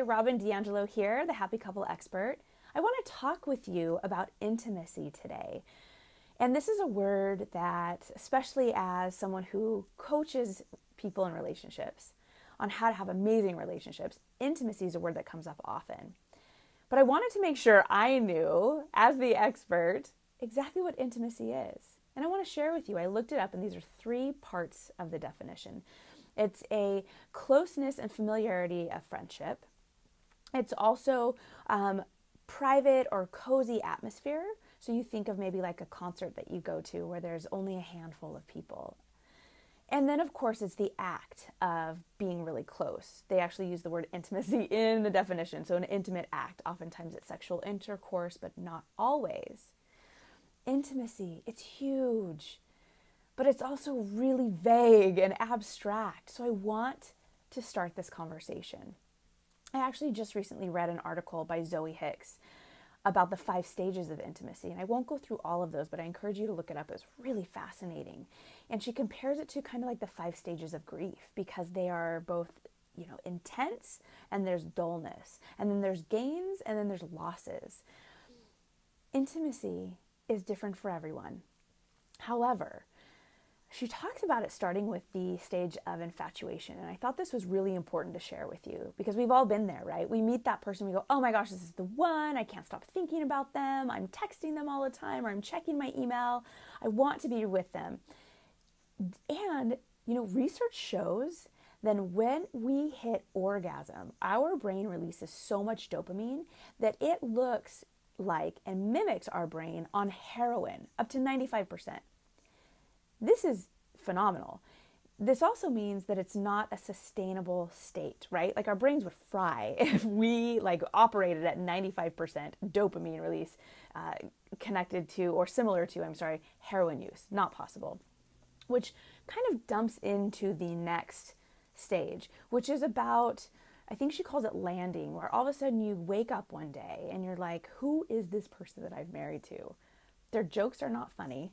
Robyn D'Angelo here, the Happy Couple Expert. I want to talk with you about intimacy today. And this is a word that, especially as someone who coaches people in relationships on how to have amazing relationships, intimacy is a word that comes up often. But I wanted to make sure I knew, as the expert, exactly what intimacy is. And I want to share with you, I looked it up, and these are 3 parts of the definition. It's a closeness and familiarity of friendship. It's also private or cozy atmosphere. So you think of maybe like a concert that you go to where there's only a handful of people. And then, of course, it's the act of being really close. They actually use the word intimacy in the definition. So an intimate act, oftentimes it's sexual intercourse, but not always. Intimacy, it's huge, but it's also really vague and abstract. So I want to start this conversation. I actually just recently read an article by Zoe Hicks about the 5 stages of intimacy. And I won't go through all of those, but I encourage you to look it up. It's really fascinating. And she compares it to kind of like the 5 stages of grief, because they are both, intense, and there's dullness, and then there's gains, and then there's losses. Intimacy is different for everyone. However, she talks about it starting with the stage of infatuation. And I thought this was really important to share with you because we've all been there, right? We meet that person, we go, oh my gosh, this is the one. I can't stop thinking about them. I'm texting them all the time, or I'm checking my email. I want to be with them. And, research shows that when we hit orgasm, our brain releases so much dopamine that it looks like and mimics our brain on heroin, up to 95%. This is phenomenal. This also means that it's not a sustainable state, right? Like our brains would fry if we operated at 95% dopamine release connected to or similar to, heroin use. Not possible. Which kind of dumps into the next stage, which is about, I think she calls it landing, where all of a sudden you wake up one day and you're like, who is this person that I've married to? Their jokes are not funny.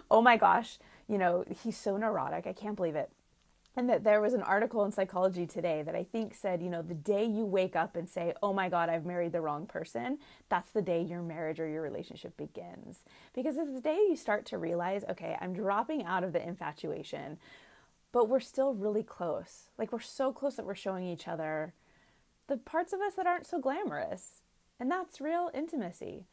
Oh my gosh, he's so neurotic. I can't believe it. And that there was an article in Psychology Today that I think said, the day you wake up and say, oh my God, I've married the wrong person, that's the day your marriage or your relationship begins. Because it's the day you start to realize, okay, I'm dropping out of the infatuation, but we're still really close. Like we're so close that we're showing each other the parts of us that aren't so glamorous. And that's real intimacy.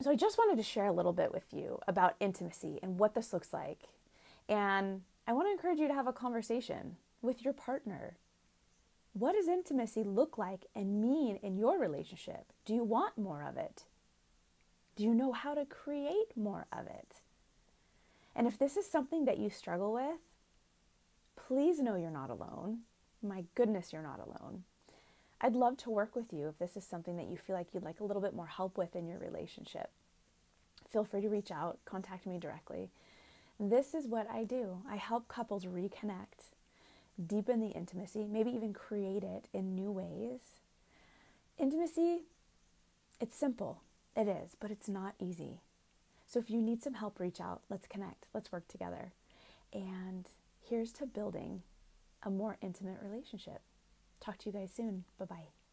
So I just wanted to share a little bit with you about intimacy and what this looks like. And I want to encourage you to have a conversation with your partner. What does intimacy look like and mean in your relationship? Do you want more of it? Do you know how to create more of it? And if this is something that you struggle with, please know you're not alone. My goodness, you're not alone. I'd love to work with you if this is something that you feel like you'd like a little bit more help with in your relationship. Feel free to reach out, contact me directly. This is what I do. I help couples reconnect, deepen the intimacy, maybe even create it in new ways. Intimacy, it's simple. It is, but it's not easy. So if you need some help, reach out. Let's connect. Let's work together. And here's to building a more intimate relationship. Talk to you guys soon. Bye-bye.